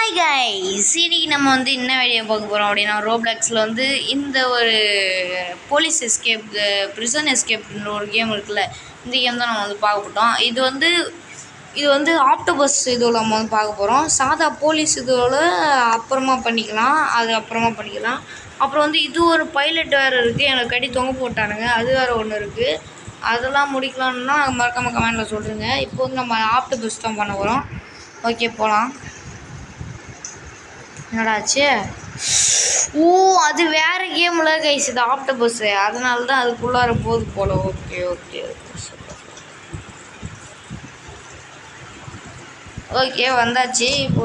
Hi guys, இன்னைக்கு நம்ம என்ன வீடியோ பார்க்க போகிறோம் அப்படின்னா, ரோப்ளாக்ஸில் இந்த ஒரு போலீஸ் எஸ்கேப் ப்ரிசன் எஸ்கேப்ன்ற ஒரு கேம் இருக்குல்ல. இந்த கேம் தான் நம்ம பார்க்க போட்டோம். இது ஆக்டோபஸ் இதுவில் நம்ம பார்க்க போகிறோம். சாதா போலீஸ் இதுவில் அப்புறமா பண்ணிக்கலாம், அது அப்புறமா பண்ணிக்கலாம். அப்புறம் இது ஒரு பைலட் வேறு இருக்குது, எனக்கு கட்டி தொங்க போட்டானுங்க, அது வேறு ஒன்று இருக்குது. அதெல்லாம் முடிக்கலான்னா மறக்காமல் கமெண்டில் சொல்லுங்க. இப்போ நம்ம ஆக்டோபஸ் தான் பண்ண போகிறோம். ஓகே, போகலாம். என்னடாச்சு? ஓ, அது வேறு கேமில் கைஸ், இது ஆக்டோபஸ்ஸு, அதனால தான் அதுக்குள்ளார போகுது போல். ஓகே ஓகே ஓகே வந்தாச்சு. இப்போ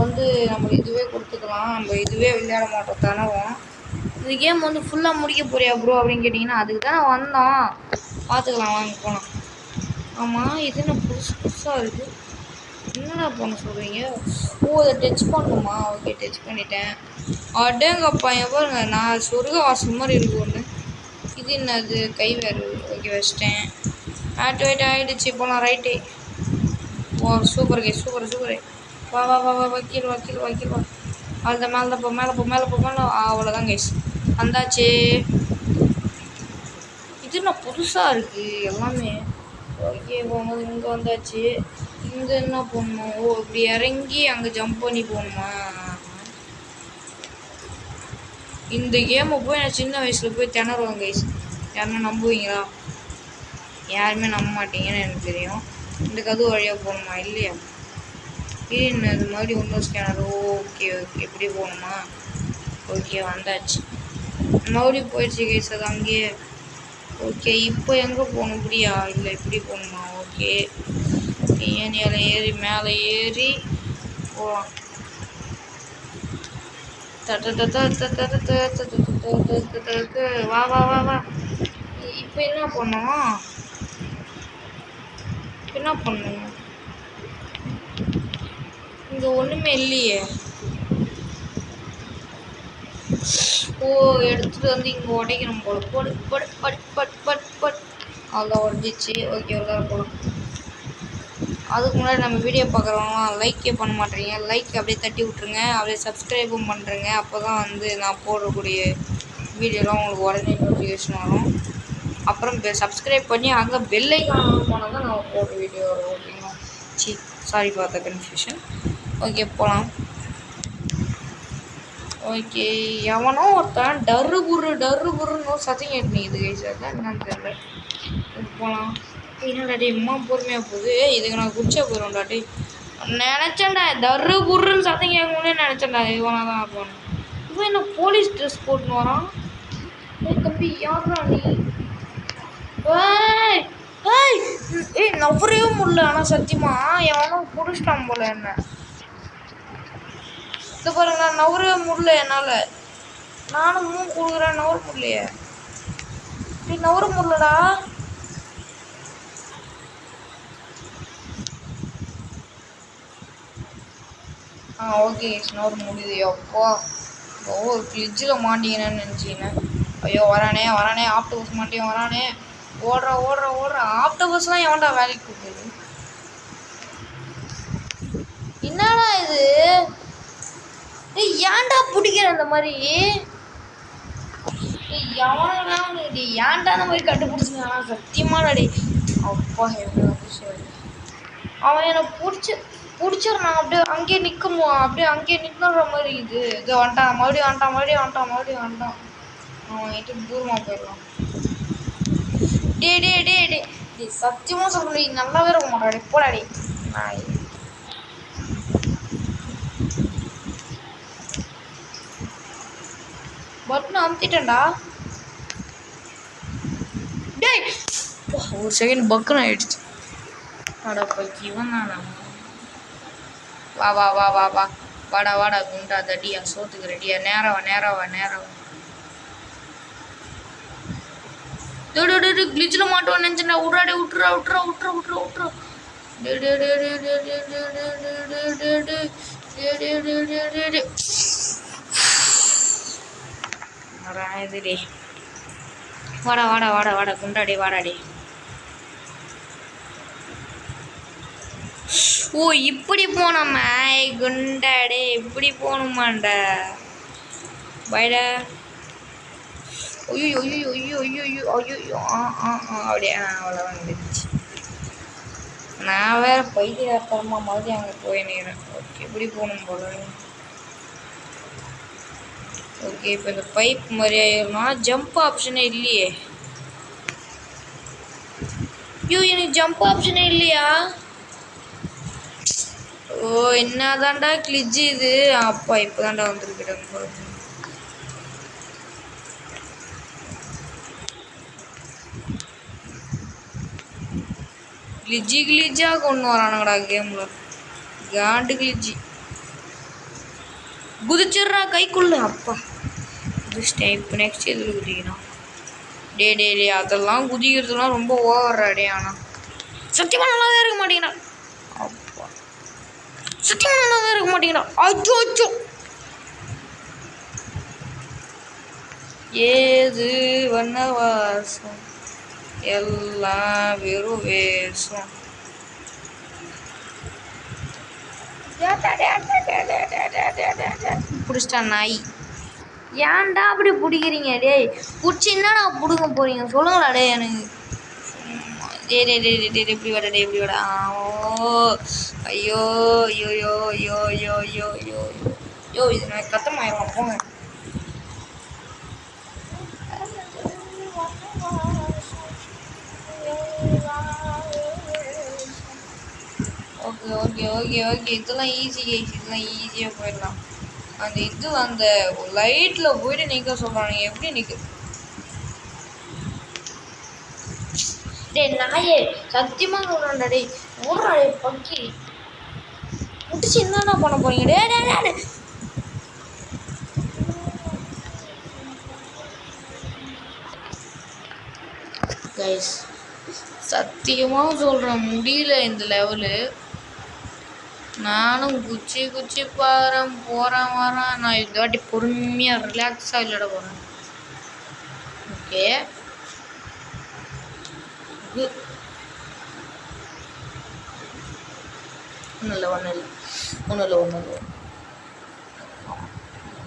நம்ம இதுவே கொடுத்துக்கலாம். நம்ம இதுவே விளையாட மாட்டோம் தானவும். இந்த கேம் ஃபுல்லாக முடிக்க போறியா ப்ரோ அப்படின்னு கேட்டிங்கன்னா, அதுக்கு தானே வந்தோம். பார்த்துக்கலாம், வாங்க போகலாம். ஆமாம், இது என்ன புதுசாக இருக்குது? என்னடா பண்ண சொல்கிறீங்க? ஓ, அதை டச் பண்ணணுமா? ஓகே, டச் பண்ணிட்டேன். அடேங்கப்பா, என் பாருங்க, நான் சொர்க்க வாசல் மாதிரி இருக்கு ஒன்று. இது என்னது? கை வேறு. ஓகே, வச்சிட்டேன். ஆக்டிவேட் ஆகிடுச்சு. போகலாம். ரைட்டு. ஓ, சூப்பர் கே, சூப்பர் சூப்பர். வா வா வா வா வக்கீல் வக்கீல் வக்கீல் வா. அதுதான் மேலே போ மேலே போ மேலே போ மேலே. அவ்வளோதான் கைஸ், வந்தாச்சு. இது என்ன புதுசாக இருக்குது எல்லாமே. ஓகே, போகும்போது இங்கே வந்தாச்சு. இங்கே என்ன பண்ணணும்? ஓ, இப்படி இறங்கி அங்கே ஜம்ப் பண்ணி போகணுமா? இந்த கேமை போய் நான் சின்ன வயசில் போய் திணறுவேன் கைஸ். யாருமே நம்புவீங்களா? யாருமே நம்ப மாட்டீங்கன்னு எனக்கு தெரியும். இந்த கதவு வழியாக போகணுமா? இல்லையா? இது மாதிரி இன்னொரு ஸ்கேனர். ஓகே ஓகே, இப்படி போகணுமா? ஓகே, வந்தாச்சு. மறுபடியும் போயிடுச்சு கைஸ், அது அங்கேயே. ஓகே, இப்போ எங்கே போகணும்? இப்படியா? இல்லை, இப்படி போகணுமா? ஓகே, ஏனியால் ஏறி மேலே ஏறி போகலாம். வா வா வா வா. இப்போ என்ன பண்ணணும்? இங்கே ஒன்றுமே இல்லையே. ஓ, எடுத்துகிட்டு இங்கே உடைக்கணும் போல. போடு but but but but but. அவ்வளோ உடஞ்சிச்சு. ஓகே, உள்ளார போகலாம். அதுக்கு முன்னாடி நம்ம வீடியோ பார்க்குறவங்களாம் லைக்கே பண்ண மாட்டேறீங்க. லைக் அப்படியே தட்டி விட்ருங்க, அப்படியே சப்ஸ்கிரைபும் பண்ணுறேங்க. அப்போ தான் நான் போடக்கூடிய வீடியோலாம் உங்களுக்கு உடனே நோட்டிஃபிகேஷன் வரும். அப்புறம் சப்ஸ்கிரைப் பண்ணி அங்கே பெல்லைக்கான போனால் தான் நம்ம போடுற வீடியோ வரும். ஓகேங்களா? Sorry for the confusion. Okay, போகலாம். ஓகே, எவனோ ஒருத்தன் டர்ரு புருன்னு சத்தம் கேட்டுனிக்குது கைஸ். அதான் என்னன்னு தெரியல. போகலாம். என்னடாடி அம்மா பொறுமையாக போகுது. இதுக்கு நான் குடிச்சா போயிடும்டாட்டி நினச்சேன்டா. டர்ரு புருன்னு சத்தம் கேட்கணுன்னே நினச்சேன்டா. இவனாக தான் போகணும். இவன் என்ன போலீஸ் ட்ரெஸ் போட்டுன்னு வரான்? தம்பி, யாரா நீ? ஏய் நவரவே முடியல. ஆனால் சத்தியமாக எவனும் பிடிச்சிட்டான் போல என்ன. இது பாருங்க, நான் நவரவே முடியல என்னால். நானும் கொடுக்குறேன், நவர முடியலையே. நவர முடியலடா. ஓகே, நவர முடியுது. அப்பா, ஒரு ஃப்ளிட்ஜில் மாட்டிங்கன்னு நினச்சிக்கினேன். ஐயோ, வரானே ஆக்டோபஸ் மாட்டியும் வரானே. ஓடுற ஆக்டோபஸ்லாம் எவன்டா வேலைக்கு கூப்பிடுது? என்னடா இது? ஏன்டா பிடிக்கிற அந்த மாதிரி? எவனா ஏன்டா அந்த மாதிரி கண்டுபிடிச்சிங்க? சத்தியமானடே. அப்பா, அவன் என்னை பிடிச்சிடறான். அப்படியே அங்கேயே நிற்கணும். அப்படியே அங்கேயே நிற்கிற மாதிரி இது வந்துட்டான். மறுபடியும் வந்துட்டான். அவன் கிட்ட தூரமாக போயிடலாம். டே சத்தியமாக சொல்கிறேன், நல்லாவே இருக்க மாட்டாடி. போடாடி. பட்டன் அமுத்திட்டேன்டா. டேய், ஒரு செகண்ட் பக்குன்னு ஆயிடுச்சு. இவன் தானா? வா வா வா வா வா வாடா குண்டா தடியா, சோத்துக்கு ரெடியா. நேரவா. கிளிச்சில் மாட்டோன்னு நினச்சேன்டா. விட்றா. இதுடே, வாடா குண்டாடி, வாடாடி. ஓ இப்படி போனோமா குண்டாடே இப்படி போகணுமாண்டா பைடா ஐயோ ஐயோ ஐயோ ஐயோ ஐயோ ஐயோ அப்படியே அவ்வளோதான் வந்துடுச்சு நான் வேற பைத்தியக்காரத்தனமா மறுபடியும் அங்கே போய் நிற்கிறேன் ஓகே இப்படி போகணும் போல ஓகே இப்போ இந்த பைப் மாதிரி ஆயிடும்னா ஜம்ப் ஆப்ஷனே இல்லையே ஐயோ எனக்கு ஜம்ப் ஆப்ஷனே இல்லையா ஓ என்னதான்டா கிளிஜ் இது அப்பா இப்போதான்டா வந்துருக்கிட்டேன் கிளிஜாக கொண்டு வரானுங்கடா கேமில் காண்டு கிளிஜி குதிச்சிட்றா கைக்குள்ள அப்பா குதிச்சிட்டேன் இப்போ நெக்ஸ்ட் எதில் குதிக்கணும் டே அதெல்லாம் குதிக்கிறதுலாம் ரொம்ப ஓவர்ரா டே ஆனால் சத்தியமாக நல்லாவே இருக்க மாட்டேங்கிறான் அப்பா சத்தியமாக நல்லாவே இருக்க மாட்டேங்கிறான் அச்சோ அச்சோ ஏது வண்ணவாசம் எல்லாம் வெறும் வேஷம் பிடிச்சிட்டா நாய் ஏன்டா அப்படி பிடிக்கிறீங்க டேய் பிடிச்சி என்னடா பிடுங்க போறீங்க சொல்லுங்களா டே எனக்கு டே எப்படி வாடா டே எப்படி வாடா ஓ ஐயோ ஐயோ ஐயோ ஐயோ ஐயோ ஐயோ ஐயோ ஐயோ இது நான் கத்தமாயிரும் போங்க ஓகே ஓகே ஓகே ஓகே இதெல்லாம் ஈஸி கைஸ் இதெல்லாம் ஈஸியாக போயிடலாம் அந்த இது அந்த லைட்டில் போயிட்டு நிற்க சொல்கிறாங்க எப்படி நிற்க டே நாயே சத்தியமாக சொல்கிறேன்டா டே ஓடுறா டே பக்கி முடிச்சு என்னடா பண்ண போறீங்க டே கைஸ் சத்தியமாக சொல்கிறேன் முடியல இந்த லெவலு நானும் குச்சி போகிறேன் வரேன் நான் இந்த வாட்டி பொறுமையாக ரிலாக்ஸாக விளையாட போகிறேன் ஓகே ஒன்றும் இல்லை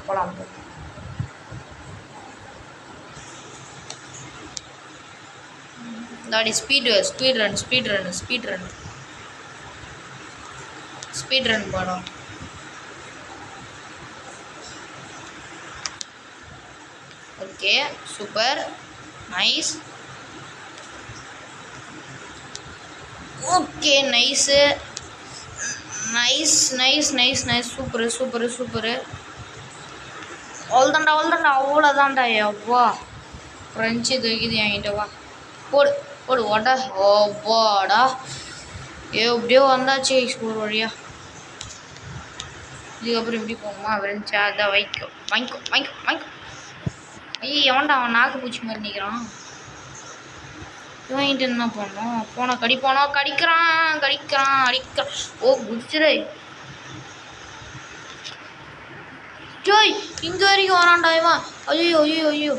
போகலாம் தாடி ஸ்பீட் ரன் போனோம் okay super nice okay nice nice super அவ்வளோதான்டா அவ்வளோதான்டா எவ்வா ஃப்ரெஞ்சு தூக்கிது என்கிட்ட வா போடு வாடா ஓப்பாடா எப்படியோ வந்தாச்சு ஒரு வழியா இதுக்கப்புறம் எப்படி போகுமா ஃப்ரெஞ்சா அதான் வாங்கிக்கோ ஐயோ எவன்டா அவன் நாக்கு பூச்சி மாதிரி நிற்கிறான் வாங்கிட்டு என்ன பண்ணோம் கடிக்கிறான் ஓ குதிச்சுடே ஜோய் இங்கே வரைக்கும் வரான்டா இவன் ஐயோ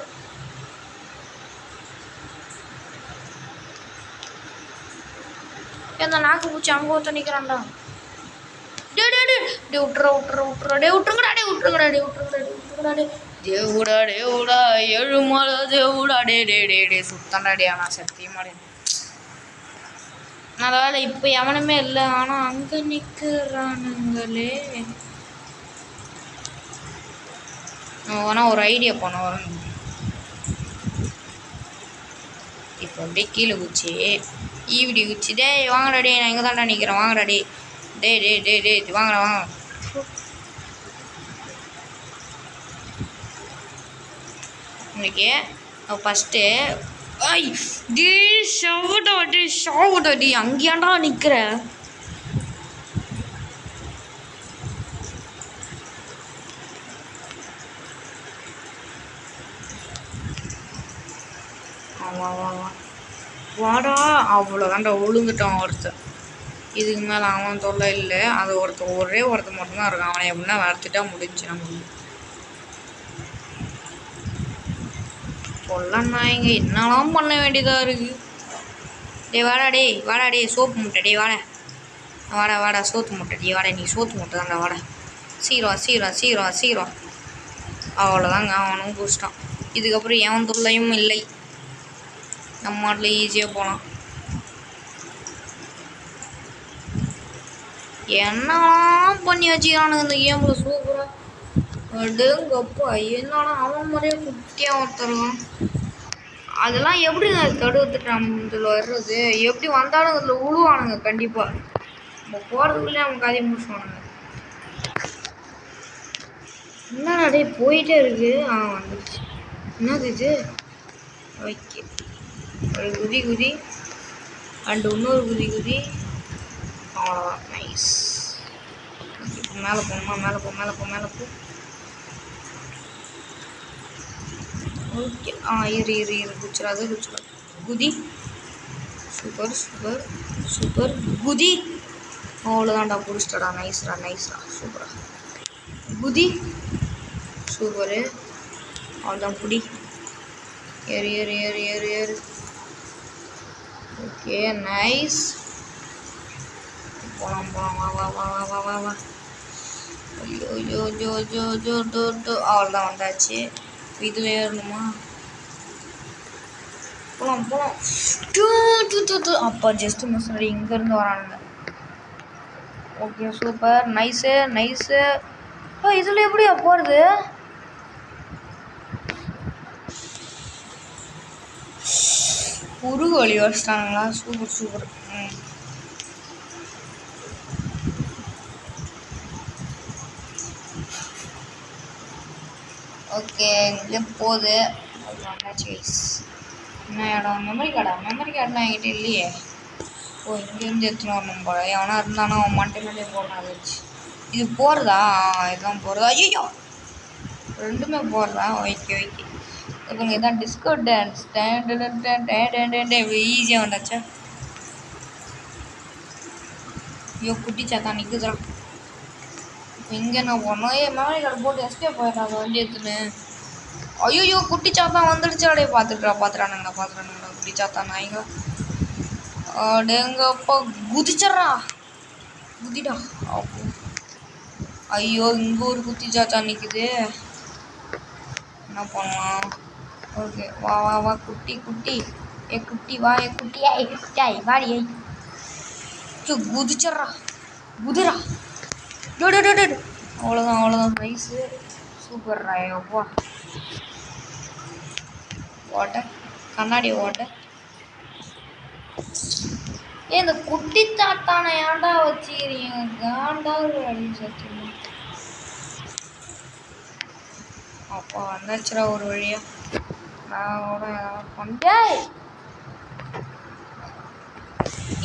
அந்த நாக்கு பூச்சி அங்கே ஒருத்த நிற்கிறான்டா தேவுடா எழுமலை தேவுடா டே சுத்தண்டாடே ஆனால் சத்தியமாடே அதனால இப்போ எவனுமே இல்லை ஆனால் அங்கே நிற்கிறானுங்களே ஆனால் ஒரு ஐடியா பண்ண வரேன் இப்போ அப்படியே கீழே குச்சி ஈவிடி குச்சி டேய் வாங்கடா டே நான் இங்கே தான்டா நிற்கிறேன் வாங்கடா டே வாங்கடா வாங்க இன்னைக்கு ஃபஸ்ட்டு ஐ டே ஷாவுடா டே அங்கேயாண்டா நிற்கிற வாடா அவ்வளோதான்டா ஒழுங்குட்டான் ஒருத்தன் இதுக்கு மேலே அவன் தொல்லை இல்லை அது ஒரே ஒருத்தன் மட்டும்தான் இருக்கான் அவனை எப்படின்னா வளர்த்துட்டா முடிஞ்சு நமக்கு சொல்லண்ணா இங்கே என்னெல்லாம் பண்ண வேண்டியதாக இருக்குது வாடா டே சோப்பு முட்டை வாடா வாடா வாடா சோத்து முட்டை வாடா, நீ சோத்து முட்டை தான்டா வாடா. சீக்கிரம் சீக்கிரம் சீக்கிரம் சீக்கிரம். அவ்வளோதாங்க, அவனும் பிடிச்சிட்டான். இதுக்கப்புறம் எவன் தொல்லையும் இல்லை, நம்ம மாட்டில் ஈஸியாக போகலாம். என்னெல்லாம் பண்ணி வச்சுக்கிறானுங்க இந்த கேமில் சூப்பராக. அடுங்கப்பா, என்னன்னா அவன் மாதிரியே குட்டியாக ஒருத்தருவான். அதெல்லாம் எப்படிங்க தடுத்துட்டு நம்ம இதில் வர்றது? எப்படி வந்தாலும் இதில் விழுவானுங்க கண்டிப்பாக. நம்ம போகிறதுக்குள்ளே அவங்க கதையை முடிச்சுவானுங்க. என்னடா டே போயிட்டே இருக்கு. வந்துடுச்சு. என்னது இது? ஓகே, ஒரு குதி குதி அண்டு இன்னொரு குதி குதி. அவ்வளோதான், நைஸ். இப்போ மேலே போகணுமா? மேலே போ மேலே போ மேலே போ. ஓகே, இரு இரு இரு குச்சிடாது குச்சிடாது. குதி. சூப்பர் சூப்பர் சூப்பர் குதி. அவ்வளோதான்டா, பிடிச்சிட்டடா. நைஸ்ரா நைஸ்ரா, சூப்பரா குதி. சூப்பரு, அவ்வளோதான் புடி. ஏறு ஏறு ஏறு ஏறு ஏறு. Okay nice. போகலாம் போகலாம், வா வா வா வா வா வா வா. ஐயோ ஐயோ ஜோ ஜோ ஜோ டோ டோ. அவ்வளோதான் வந்தாச்சு. இதில் ஏறணுமா? போகலாம் போகலாம். டூ டூ டூ டூ. அப்போ ஜஸ்ட்டு மிஸ் பண்ணி இங்கேருந்து வரானுங்க. Okay super, nice nice. இதில் எப்படியா போகிறது? குறுகு வழி வச்சிட்டானுங்களா? Super super. ஓகே, இங்கே போகுது. அது வந்தாச்சு கைஸ். என்ன இடம்? மெமரி கார்டா? மெமரி கார்டுலாம் என்கிட்ட இல்லையே. இங்கேருந்து எடுத்துன்னு வரணும் போல. எவனா இருந்தாலும் அவன் மண்டையிலே போடணும் வச்சு. இது போகிறதா? இதுதான் போகிறதா? ஐயோ, ரெண்டுமே போகிறதா? Okay okay. இப்போ இதான் டிஸ்கோ டான்ஸ். ஈஸியாக வந்தாச்சா? ஐயோ, குட்டி சாத்தா நிற்குதுறான். இப்போ இங்கே என்ன போடணும்? மெமரி கார்டு போட்டு எஸ்கேப் போயிடறாங்க வண்டி எடுத்துன்னு. ஐயோ, குட்டி சாத்தா வந்துடுச்சு. அப்படியே பார்த்துறானுங்க குட்டி சாத்தா நாய்ங்க. அடேங்கப்பா, குதிச்சட்றா குதிடா. ஐயோ, இங்கே ஒரு குட்டி சாத்தா நிற்குது. என்ன பண்ணலாம்? ஓகே, வா வா வா குட்டி குட்டி. குட்டி வா, குட்டியா குட்டியாய் வாடி. குதிச்சட்றா குதிரா. அவ்வளோதான் அவ்வளோதான், ரைஸு சூப்பர்ரா. எப்பா வாட்டர், கண்ணாடி வாட்டர். இந்த குட்டி தாத்தானை ஏன்டா வச்சுக்கிறீங்க? காண்டாவது அப்படின்னு சத்தியமா. அப்பா வந்தாச்சுரா ஒரு வழியா. நான் பண்ணேன்.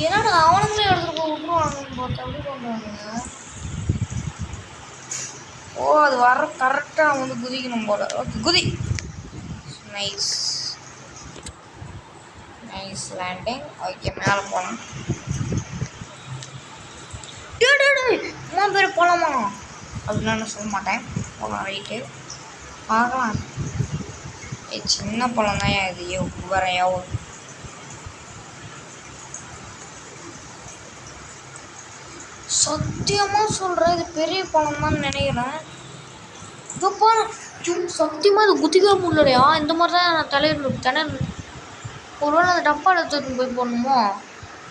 என்னடா அவனுங்களே எடுத்துட்டு போய் விட்டுருவானுங்கன்னு பார்த்தா அப்படி பண்ணுவானுங்க. அது வர கரெக்டாக வந்து குதிக்கணும் போல. ஓகே குதி. Nice nice landing. ஓகே, மேலே போகலாம். அம்மா பேர் போகலாமா அப்படின்னா நான் சொல்ல மாட்டேன். போகலாம், ரைட்டு பார்க்கலாம். சின்ன பழம் தான் இது. வரையா சத்தியமாக சொல்கிறேன், இது பெரிய பழம் தான் நினைக்கிறேன். இதப்பா சத்தியமாக இது குதிக்க முடியலையா? இந்த மாதிரி தான் நான் தலையில் ஒருவேளை அந்த டப்பா எடுத்துட்டு போய் போடணுமோ?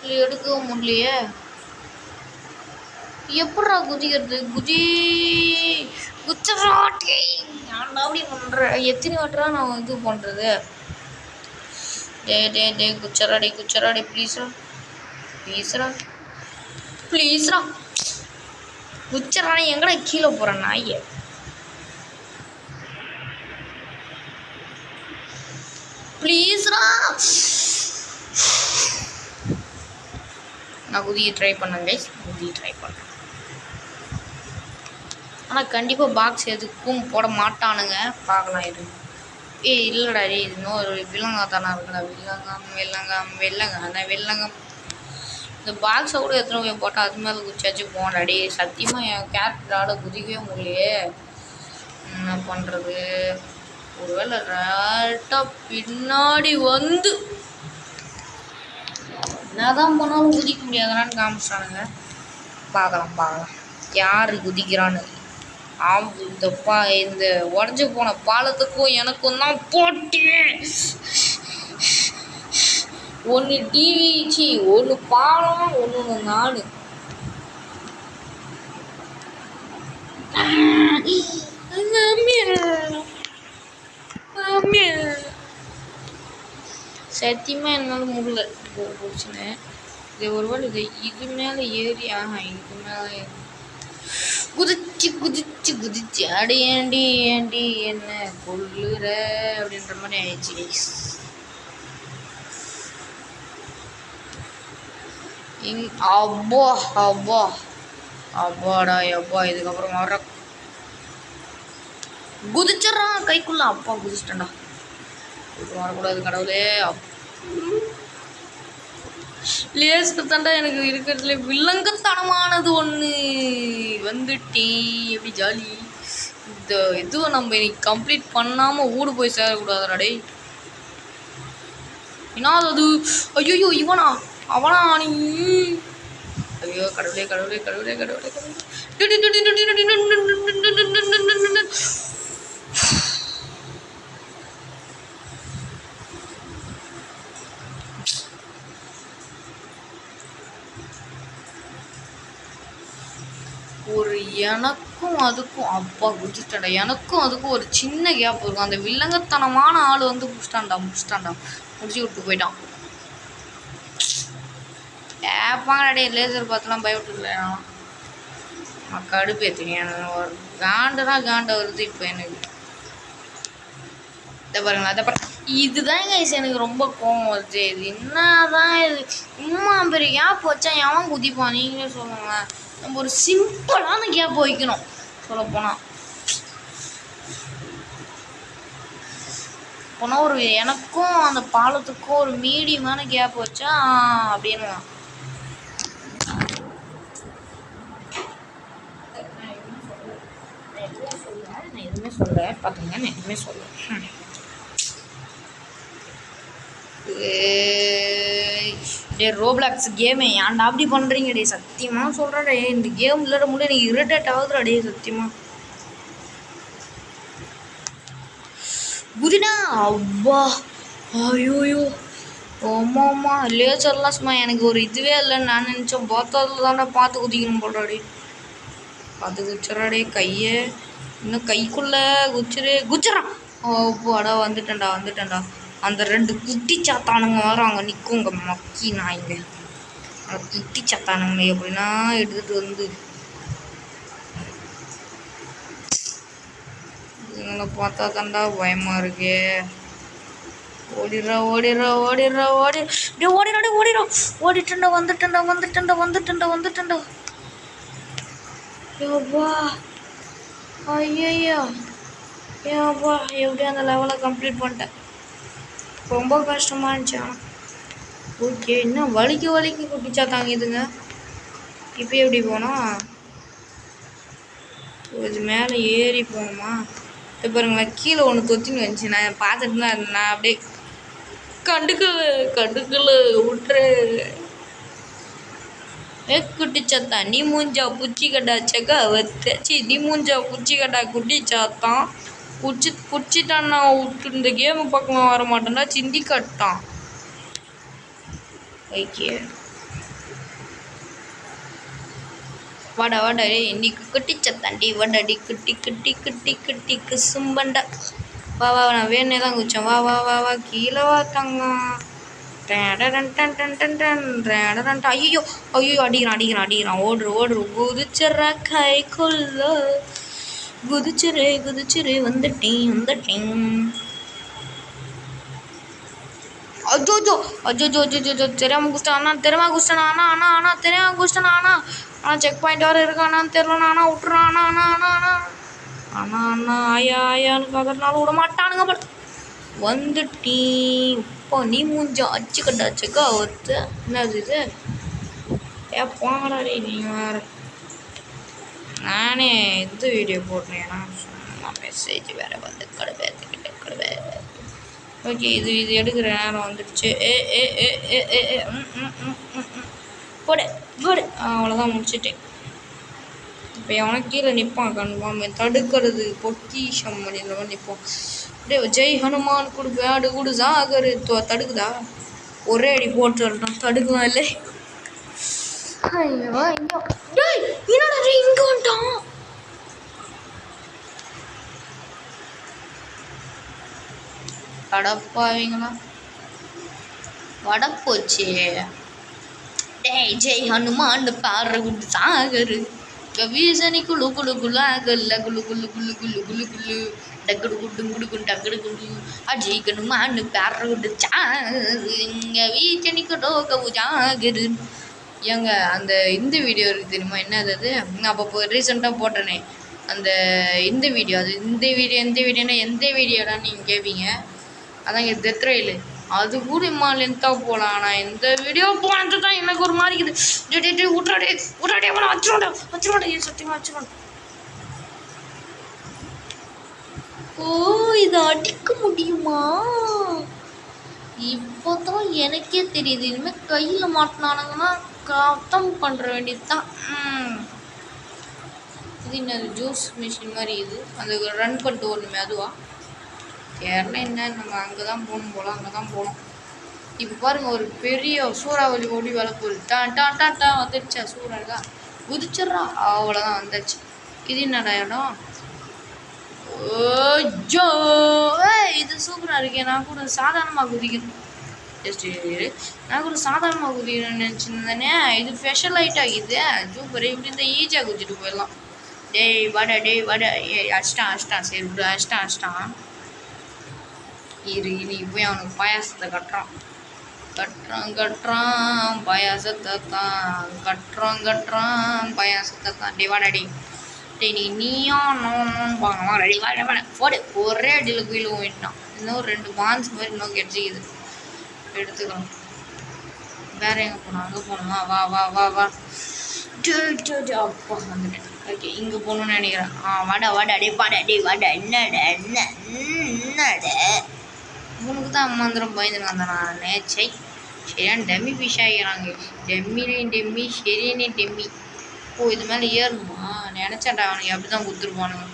இல்லை எடுக்கவும் முடியலையே. எப்படா குதிக்கிறது? குச்சராட்டி நான் அப்படி பண்ணுறேன். எத்தனை வாட்டரா நான் இது பண்ணுறது? டே குச்சராடி ப்ளீஸ்ரா ப்ளீஸ்ரா. குச்சராணி எங்கடா கீழே போகிறேன் நாயை? ப்ளீஸ்ரா. நான் குதியை ட்ரை பண்ணேன் கைஸ், ட்ரை பண்ணேன். ஆனால் கண்டிப்பாக பாக்ஸ் எதுக்கும் போட மாட்டானுங்க. பார்க்கலாம் இது. இல்லைடா டே, இது இன்னொரு வில்லங்கா தானே இருக்குடா. வெள்ளங்கம். இந்த பாக்ஸை கூட எத்தனை போய் போட்டால் அது மேலே குச்சாச்சு போகண்டா டே. சத்தியமாக என் கேரக்டரால் குதிக்கவே முடியலையே. என்ன பண்ணுறது? ஒருவேளை ரைட்டாக பின்னாடி வந்து என்னதான் போனாலும் குதிக்க முடியாதான்னு காமிச்சிட்டானுங்க. பார்க்கலாம் பார்க்கலாம் யார் குதிக்கிறான்னு. இந்த உடஞ்சி போன பாலத்துக்கும் எனக்கும் தான் போட்டி. ஒன்று டிவி ஒன்று பாலம், ஒன்று நான். சத்தியமாக என்னால் முடியல போச்சுன்னு. இது ஒருவேளை இது மேலே ஏறி இது மேலே குதிச்சு குதிச்சு குதிச்சு ஏண்டி என்ன கொல்லுற அப்படின்ற மாதிரி ஆயிடுச்சு கைஸ். அப்பா அப்பா அப்பாடா அப்பா. இதுக்கப்புறம் வர குதிச்சிட்றான் கைக்குள்ள. அப்பா குதிச்சிட்டேன்டா. வரக்கூடாது கடவுளே. லேசர் தாண்டா எனக்கு இருக்கிறதுல வில்லங்கத்தனமானது ஒன்று வந்துட்டே. எப்படி ஜாலி. இந்த இதுவும் நம்ம இன்னைக்கு கம்ப்ளீட் பண்ணாமல் ஊடு போய் சேரக்கூடாதுடா டே. என்னது அது? ஐயோ இவனா அவனா நீ? ஐயோ கடவுளே கடவுளே கடவுளே கடவுளே கடவுளே. ஒரு எனக்கும் அதுக்கும் அப்பா குதிச்சிட்டாண்டா. எனக்கும் அதுக்கும் ஒரு சின்ன கேப் இருக்கும். அந்த வில்லங்கத்தனமான ஆள் வந்து முடிச்சிட்டாண்டா முடிச்சு விட்டு போயிட்டான். கேப்பாங்கடே லேசர் பார்த்துலாம் பயப்பட்டுல. கடுப்பு ஏற்றுங்க. ஒரு காண்டா வருது இப்போ எனக்கு. இதை பாருங்களா அதை பாருங்க. இதுதான் கைஸ் எனக்கு ரொம்ப கோவம் வருது. இது என்னதான் இது சும்மா பெரிய கேப் வச்சா எவன் குதிப்பான் நீங்களே சொல்லுங்க. நம்ம ஒரு சிம்பிளான கேப் வைக்கணும் சொல்லப்போனால். போனால் ஒரு எனக்கும் அந்த பாலத்துக்கும் ஒரு மீடியமான கேப் வச்சா அப்படின்னு நான் எதுவுமே சொல்ல பார்த்துங்க. நான் எதுவுமே சொல்ல. டே ரோப்ளாக்ஸ் கேமு ஏன்டா அப்படி பண்ணுறீங்க டே? சத்தியமாக சொல்கிறேன் டே, இந்த கேம் விளையாட முடியல. எனக்கு இரிட்டேட் ஆகுதுடா டே சத்தியமாக. குதினா அவ்வா ஐயோயோ ஆமாம்மா லேசர்லாம் சும்மா எனக்கு ஒரு இதுவே இல்லைன்னு நான் நினச்சேன். பார்த்ததில் தான்டா பார்த்து குதிக்கணும் போடுறாடே. பார்த்து குச்சிட்றாடே கையை. இன்னும் கைக்குள்ளே குச்சிட்றான். அப்பாடா வந்துட்டேன்டா. அந்த 2 குட்டி சாத்தானுங்க வரும் அங்கே நிற்குங்க மக்கி நாய்ங்க. அந்த குட்டி சாத்தானுங்க எப்படின்னா எடுத்துகிட்டு வந்து இவங்களை பார்த்தா தாண்டா பயமாக இருக்கே. ஓடிடுறா வந்துட்டேன்டா. ஏப்பா ஐயோ ஏப்பா எப்படியும் அந்த லெவலை கம்ப்ளீட் பண்ணிட்டேன். ரொம்ப கஷ்டமாக இருந்துச்சு. ஆனால் ஓகே இன்னும் வலிக்கு குட்டிச்சா தாங்கிதுங்க. இப்போ எப்படி போனோம்? இது மேலே ஏறி போகணுமா? இப்போ பாருங்களேன் கீழே ஒன்று தொத்தின்னு வந்துச்சு. நான் பார்த்துட்டு தான் நான் அப்படியே கண்டுக்கல விட்டுரு. குட்டிச்சாத்தா நீ மூஞ்சா புச்சி கடா செக்கா வச்சி நீ மூஞ்சா புச்சி கடா குட்டி சாத்தான் புடிச்சிட்டான். நான் விட்டு இந்த கேமு பக்கமாக வர மாட்டேன்டா சிந்தி கட்டான். ஓகே வாடா டே இன்னைக்கு குட்டிச்சத்தாண்டி வாடாடி குட்டி குசும்பண்டா. வா நான் வேணே தான் குச்சேன். வா கீழே வா தங்கம். ஐயோ அடிக்கிறான். ஓடுரு குதிச்சிட்ற கைக்குள்ள குதிச்சிரு வந்துட்டேன். அஜோ தெரியாம குச்சிட்டானா ஆனால் செக் பாயிண்ட் வர இருக்கானான்னு தெரியல. ஆனால் விட்டுறான். அண்ணா ஆயான்னு கதறனால விட மாட்டானுங்க. பட் வந்துட்டேன். இப்போ நீ மூஞ்சா அச்சு கட்டாச்சுக்கா ஒருத்த என்னது இது? போங்கடா டே நீ வேறு. நானே இந்த வீடியோ போட்டேன்னா சும்மா மெசேஜ் வேறு வந்து கடுப்பேற்றிக்கிட்டு. ஓகே இது எடுக்கிற நேரம் வந்துடுச்சு. போடு அவ்வளோதான் முடிச்சுட்டேன். இப்போ எவனும் கீழே நிற்பான் கன்ஃபார்ம் தடுக்கிறது பொக்கிஷம் அப்படின்ற மாதிரி நிற்பான். அப்படியே ஜெய் ஹனுமான் கொடு பேடு கொடு சாகரு தடுக்குதா ஒரே அடி போட்டு வரட்டும் தடுக்கலாம் இல்லை. ஐயோ ஐயோ டேய் என்னடா இங்கே வந்துட்டான். கடப்பாவீங்களா வடப்போச்சு. டேய் ஜெய் ஹனுமான் பாடுற குண்டு சாகரு கவிசனி குழு குழு குலா கல்ல குழு குழு குழு குழு குழு குழு டக்குடு குண்டு குடுக்கும் டக்குடு குண்டு அஜய் ஹனுமான் பாடுற குண்டு சாகரு கவிசனி குடோ கவு சாகரு. ஏங்க அந்த இந்த வீடியோ இருக்குது தெரியுமா என்னது அது நான் அப்போ ரீசெண்டாக போட்டேனே அந்த இந்த வீடியோ அது இந்த வீடியோன்னா எந்த வீடியோடான்னு நீங்கள் கேட்பீங்க. அதாங்க டெத் ரயில் அது கூட லென்த்தாக போகலாம். ஆனால் இந்த வீடியோ போனது தான் எனக்கு ஒரு மாதிரி இருக்குது. விட்றாடே வச்சுருவாடே சத்தியமாக வச்சுருவான். ஓ இதை அடிக்க முடியுமா இப்போ தான் எனக்கே தெரியுது. இனிமேல் கையில் மாட்டினானுங்கன்னா கத்தம் பண்ணுற வேண்டியது தான். இது என்னது ஜூஸ் மிஷின் மாதிரி இது அந்த ரன் பண்ணிட்டு ஓடணுமே அதுவா கேரளா என்ன நம்ம அங்கே தான் போகணும் போல அங்கே தான் போகணும். இப்போ பாருங்கள் ஒரு பெரிய சூறாவளி ஓடி வேலை போகுது டா வந்துடுச்சா சூறாக்கா குதிச்சிட்றா அவ்வளோதான் வந்துடுச்சு. இது என்னடா இடம் ஜோ இது சூப்பராக இருக்கேன். நான் கூட சாதாரணமாக குதிக்கணும் நான் கூட சாதாரணமாக குதிக்கணும்னு நினச்சிருந்தேனே. இது ஸ்பெஷல் ஐட்டம் ஆகிது சூப்பர். இப்படி இந்த ஈஸியாக குதிச்சுட்டு போயிடலாம். டேய் வாடா அஷ்டான் சரி விடு அஷ்டான் இனி போய் அவனுக்கு பாயாசத்தை கட்டுறான் பாயாசத்தை தான் கட்டுறான் பாயாசத்தை தான். டே வாடா டே நீயும் வாங்கலாம் ரெடி வாட போடு ஒரே அடியில் குயிலும் போயிட்டான். இன்னும் 2 பான்ஸ் மாதிரி இன்னும் கிடச்சிக்குது எடுத்துக்கலாம். வேற எங்கே போனோம் அங்கே போகணுமா வா அப்பா வந்துட்டேன். ஓகே இங்கே போகணுன்னு நினைக்கிறேன். வாடா என்னடா உனக்கு தான் மந்திரம் பயந்துன்னு வந்தேன் நான் நேச்சை சரியான டெம்மி ஃபிஷ் ஆகிறாங்க. டெம்மி சரியான டெம்மி. ஓ இது மேலே ஏறணுமா நினச்சாண்டா அவனுக்கு அப்படி தான் கொடுத்துருப்பானுங்க.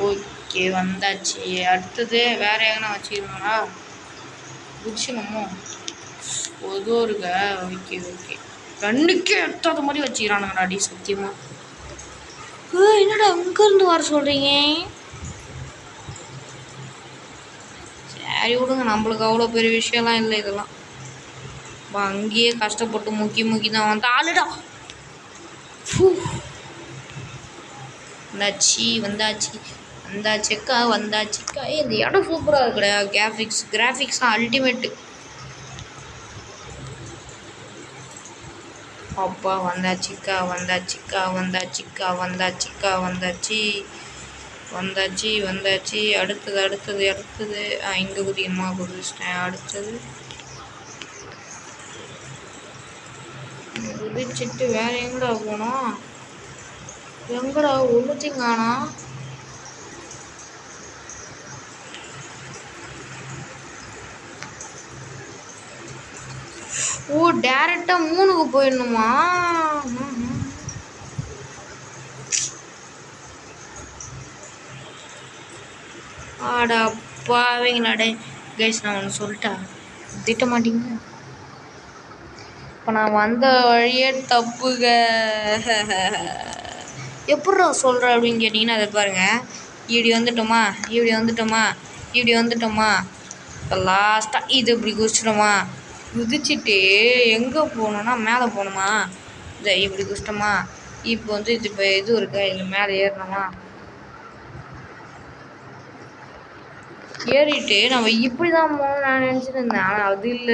ஓகே வந்தாச்சு. அடுத்தது வேறு எங்கன்னா வச்சுக்கணுங்களா குதிச்சணுமோ ஏதோ இருக்க. ஓகே கண்ணுக்கே எட்டாத மாதிரி வச்சுக்கிறானுங்கடா அடி சத்தியமாக. என்னடா அங்கேருந்து வர சொல்கிறீங்க. சரி விடுங்க நம்மளுக்கு அவ்வளோ பெரிய விஷயம்லாம் இல்லை இதெல்லாம். அங்கேயே கஷ்டப்பட்டு முக்கி தான் வந்து ஆளுடா வந்தாச்சுக்கா. இந்த இடம் சூப்பராக இருக்குடா. கிராஃபிக்ஸ்லாம் அல்டிமேட்டு. அப்பா வந்தாச்சு அடுத்தது இங்கே குதிக்கணுமா குதிச்சிட்டேன். அடுத்தது குதிச்சுட்டு வேற எங்கடா போனோம் எங்கடா ஒழுத்திங்கானா. ஓ டேரெக்டாக 3க்கு போயிடணுமா. ஆடாப்பாவீங்களாடே கைஸ் நான் ஒன்று சொல்லிட்டா திட்ட மாட்டீங்க. இப்போ நான் வந்த வழியே தப்புங்க. எப்பட்றா சொல்கிறேன் அப்படின்னு கேட்டிங்கன்னா அதை பாருங்கள். இப்படி வந்துட்டோமா இப்போ லாஸ்ட்டாக இது இப்படி குதிச்சுட்டு எங்கே போகணுன்னா மேலே போகணுமா. இதை இப்படி குதிச்சிட்டோமா. இப்போ வந்து இப்போ இது இருக்கா இல்லை மேலே ஏறணுமா. ஏறிட்டு நம்ம இப்படி தான் போகணும்னு நான் நினச்சிட்டு இருந்தேன். ஆனால் அது இல்லை.